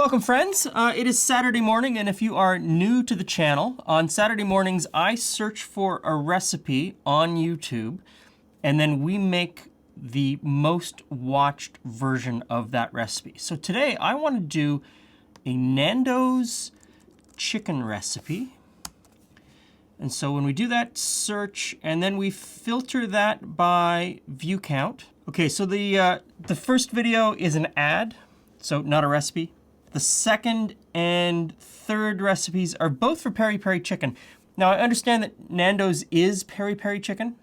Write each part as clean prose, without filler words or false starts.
Welcome friends, it is Saturday morning, and if you are new to the channel, on Saturday mornings I search for a recipe on YouTube and then we make the most watched version of that recipe. So today I want to do a Nando's chicken recipe. And so when we do that search and then we filter that by view count. Okay, so the first video is an ad, so not a recipe. The second and third recipes are both for peri peri chicken. Now I understand that Nando's is peri peri chicken,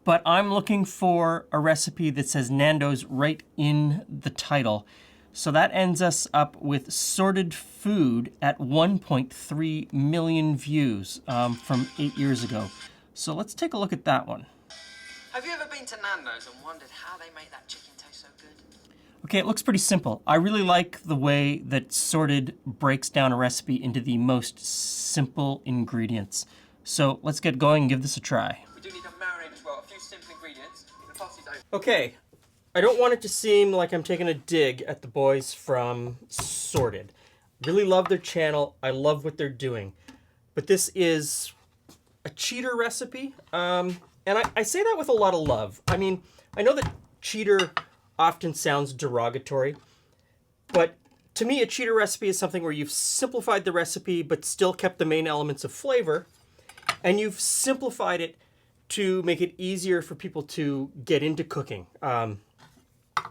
but I'm looking for a recipe that says Nando's right in the title. So that ends us up with Sorted Food at 1.3 million views from 8 years ago. So let's take a look at that one. Have you ever been to Nando's and wondered how they make that chicken taste so good? Okay, it looks pretty simple. I really like the way that Sorted breaks down a recipe into the most simple ingredients. So let's get going and give this a try. We do need a marinade as well, a few simple ingredients. The fuss is over. Okay, I don't want it to seem like I'm taking a dig at the boys from Sorted. Really love their channel. I love what they're doing. But this is a cheater recipe. And I say that with a lot of love. I mean, I know that cheater often sounds derogatory, but to me a cheater recipe is something where you've simplified the recipe but still kept the main elements of flavor, and you've simplified it to make it easier for people to get into cooking.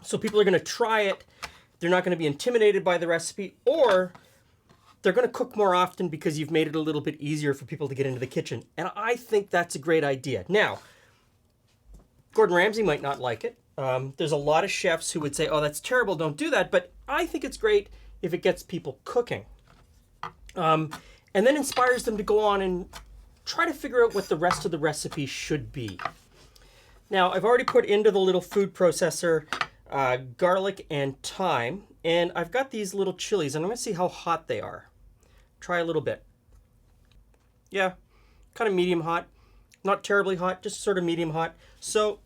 So people are going to try it, they're not going to be intimidated by the recipe, or they're going to cook more often because you've made it a little bit easier for people to get into the kitchen. And I think that's a great idea. Now, Gordon Ramsay might not like it. There's a lot of chefs who would say, oh, that's terrible, don't do that. But I think it's great if it gets people cooking. And then inspires them to go on and try to figure out what the rest of the recipe should be. Now, I've already put into the little food processor garlic and thyme. And I've got these little chilies, and I'm going to see how hot they are. Try a little bit. Yeah, kind of medium hot. Not terribly hot, just sort of medium hot. So,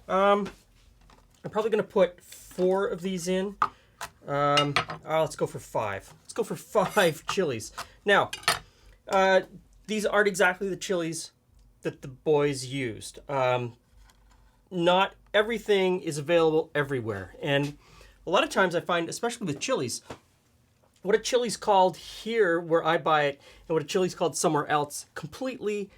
I'm probably going to put 4 of these in. Let's go for 5. Let's go for 5 chilies. Now, these aren't exactly the chilies that the boys used. Not everything is available everywhere. And a lot of times I find, especially with chilies, what a chili's called here where I buy it and what a chili's called somewhere else, completely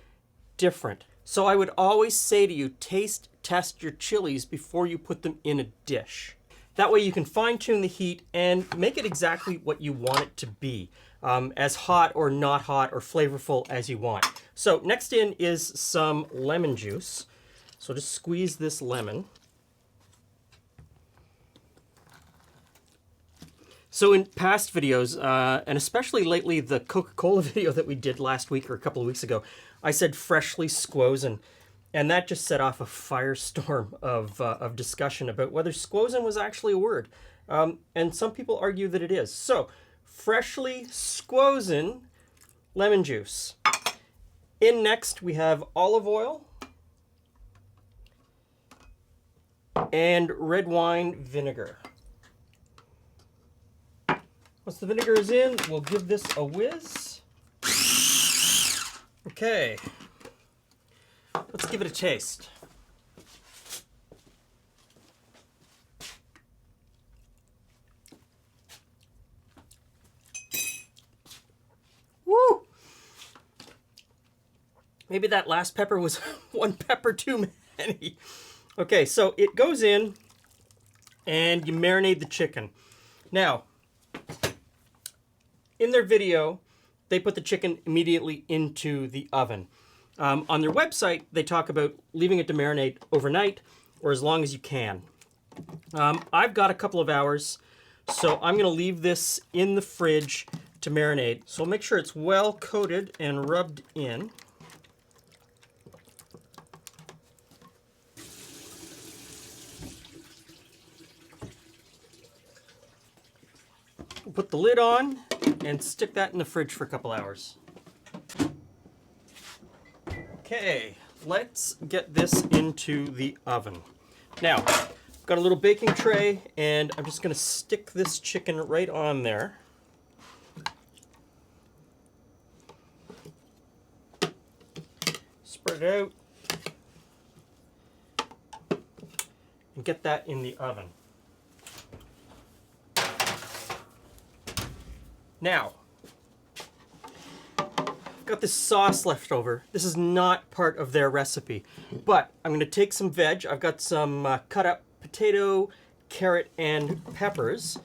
different. So I would always say to you, taste test your chilies before you put them in a dish. That way you can fine tune the heat and make it exactly what you want it to be. As hot or not hot or flavorful as you want. So next in is some lemon juice. So just squeeze this lemon. So in past videos, and especially lately the Coca-Cola video that we did last week or a couple of weeks ago, I said freshly squozen, and that just set off a firestorm of discussion about whether squozen was actually a word. And some people argue that it is. So, freshly squozen lemon juice. In next, we have olive oil and red wine vinegar. Once the vinegar is in, we'll give this a whiz. Okay, let's give it a taste. Woo! Maybe that last pepper was 1 pepper too many. Okay, so it goes in and you marinate the chicken. Now, in their video, they put the chicken immediately into the oven. On their website, they talk about leaving it to marinate overnight or as long as you can. I've got a couple of hours, so I'm going to leave this in the fridge to marinate. So make sure it's well coated and rubbed in. Put the lid on and stick that in the fridge for a couple hours. Okay, let's get this into the oven. Now, Got a little baking tray, and I'm just going to stick this chicken right on there. Spread it out. And get that in the oven. Now, got this sauce left over. This is not part of their recipe, but I'm going to take some veg. I've got some cut up potato, carrot, and peppers,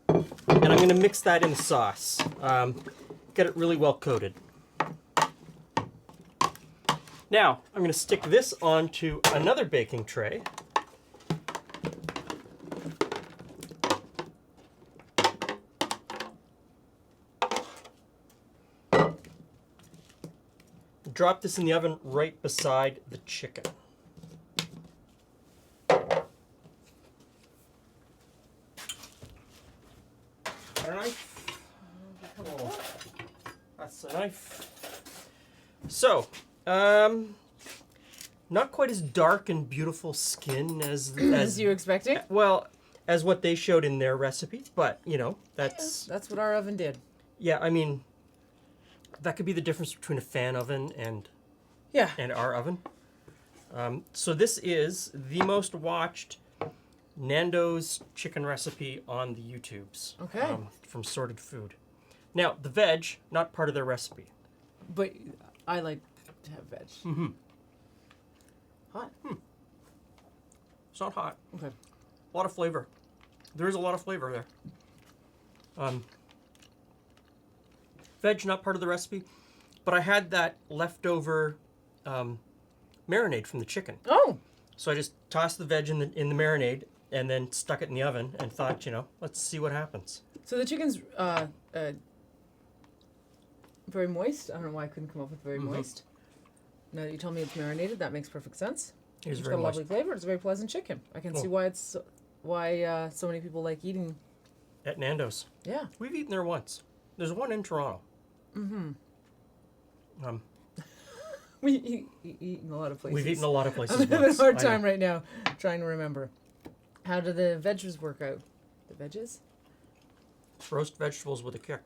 and I'm going to mix that in the sauce. Get it really well coated. Now, I'm going to stick this onto another baking tray. Drop this in the oven right beside the chicken. Got a knife? Oh, that's a knife. So, not quite as dark and beautiful skin As you expecting? well as what they showed in their recipe, but you know that's That's what our oven did. yeah. I mean, that could be the difference between a fan oven and Yeah. our oven. So this is the most watched Nando's chicken recipe on the YouTubes. Okay. From Sorted Food. Now, the veg, not part of their recipe. But I like to have veg. Mm-hmm. Hot. It's not hot. Okay. A lot of flavor. There is a lot of flavor there. Veg, not part of the recipe, but I had that leftover marinade from the chicken. Oh, So I just tossed the veg in the marinade and then stuck it in the oven and thought, you know, let's see what happens. so the chicken's very moist. I don't know why I couldn't come up with very moist. Now that you told me it's marinated, that makes perfect sense. It is It's very got a moist. lovely flavor. It's a very pleasant chicken. I can see Cool. why it's why so many people like eating. At Nando's. Yeah. We've eaten there once. There's one in Toronto. We eat in a lot of places. We've eaten a lot of places. I'm having a once. hard I know. time right now trying to remember. How do the veggies work out? The veggies? Roast vegetables with a kick.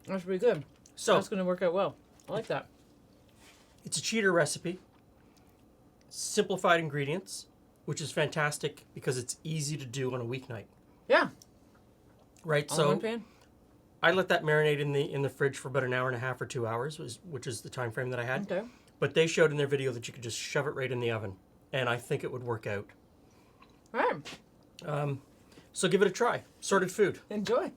That's pretty good. So That's going to work out well. I like that. it's a cheater recipe. Simplified ingredients, which is fantastic because it's easy to do on a weeknight. Yeah. Right. All in So one pan. I let that marinate in the fridge for about an hour and a half or 2 hours, which is the time frame that I had. Okay. But they showed in their video that you could just shove it right in the oven, and I think it would work out. All right. So give it a try. Sorted Food. Enjoy.